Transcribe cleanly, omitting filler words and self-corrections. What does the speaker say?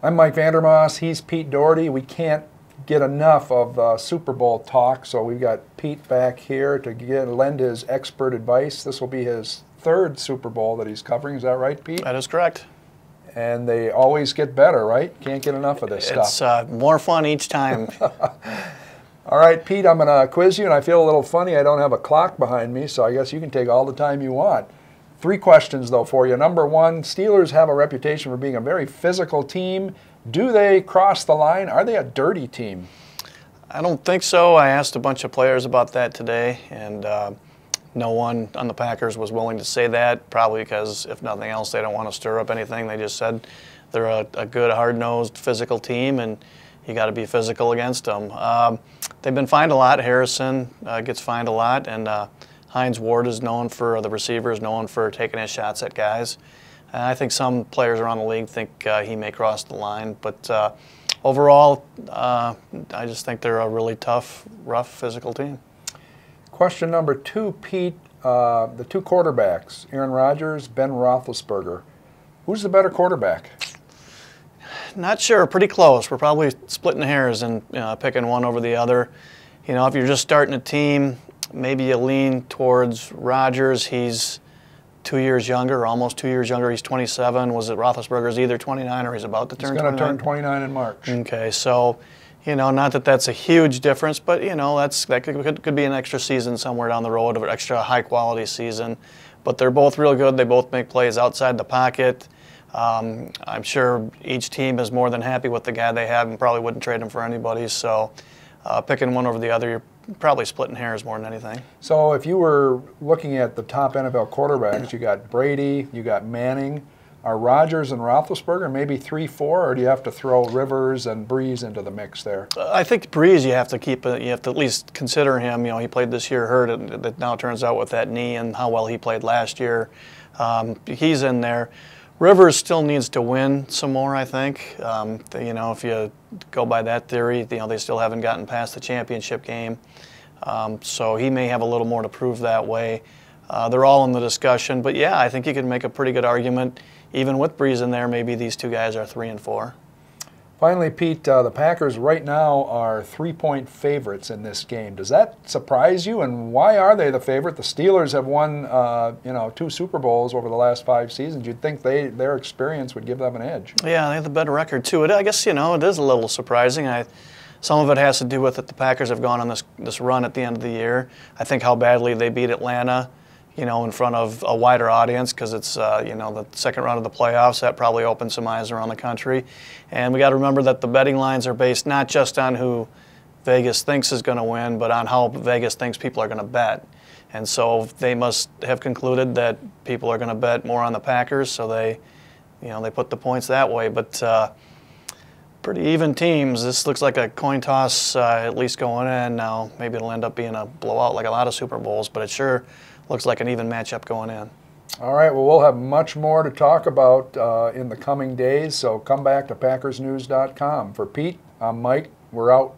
I'm Mike Vandermause. He's Pete Dougherty. We can't get enough of Super Bowl talk, so we've got Pete back here to lend his expert advice. This will be his third Super Bowl that he's covering. Is that right, Pete? That is correct. And they always get better, right? Can't get enough of this stuff. It's more fun each time. All right, Pete, I'm going to quiz you, and I feel a little funny. I don't have a clock behind me, so I guess you can take all the time you want. 3 questions, though, for you. Number 1, Steelers have a reputation for being a very physical team. Do they cross the line? Are they a dirty team? I don't think so. I asked a bunch of players about that today, and no one on the Packers was willing to say that, probably because, if nothing else, they don't want to stir up anything. They just said they're a good, hard-nosed, physical team, and you got to be physical against them. They've been fined a lot. Harrison gets fined a lot, and Hines Ward is known for, the receiver is known for taking his shots at guys. I think some players around the league think he may cross the line, but overall, I just think they're a really tough, rough, physical team. Question number 2, Pete, the 2 quarterbacks, Aaron Rodgers, Ben Roethlisberger. Who's the better quarterback? Not sure. Pretty close. We're probably splitting hairs and picking one over the other. You know, if you're just starting a team, maybe you lean towards Rodgers. He's 2 years younger, almost 2 years younger. He's 27. Was it Roethlisberger's either 29 or he's about to turn 29? He's going to turn 29 in March. Okay, so, you know, not that that's a huge difference, but, you know, that could be an extra season somewhere down the road, of an extra high-quality season. But they're both real good. They both make plays outside the pocket. I'm sure each team is more than happy with the guy they have and probably wouldn't trade him for anybody. So picking one over the other, you're probably splitting hairs more than anything. So if you were looking at the top NFL quarterbacks, you got Brady, you got Manning. Are Rodgers and Roethlisberger maybe 3-4, or do you have to throw Rivers and Breeze into the mix there? I think Breeze, you have to at least consider him. You know, he played this year hurt, and it now turns out with that knee and how well he played last year, he's in there. Rivers still needs to win some more, I think. You know, if you go by that theory, you know, they still haven't gotten past the championship game. So he may have a little more to prove that way. They're all in the discussion, but yeah, I think you can make a pretty good argument. Even with Breeze in there, maybe these 2 guys are 3 and 4. Finally, Pete, the Packers right now are 3-point favorites in this game. Does that surprise you, and why are they the favorite? The Steelers have won, you know, 2 Super Bowls over the last 5 seasons. You'd think their experience would give them an edge. Yeah, they have the better record too. I guess, you know, it is a little surprising. Some of it has to do with that the Packers have gone on this run at the end of the year. I think how badly they beat Atlanta, you know, in front of a wider audience, because it's, you know, the second round of the playoffs. That probably opened some eyes around the country. And we got to remember that the betting lines are based not just on who Vegas thinks is going to win, but on how Vegas thinks people are going to bet. And so they must have concluded that people are going to bet more on the Packers, so they, you know, they put the points that way. But pretty even teams. This looks like a coin toss, at least going in. Now maybe it'll end up being a blowout like a lot of Super Bowls, but it sure looks like an even matchup going in. All right, well, we'll have much more to talk about in the coming days, so come back to PackersNews.com. For Pete, I'm Mike. We're out.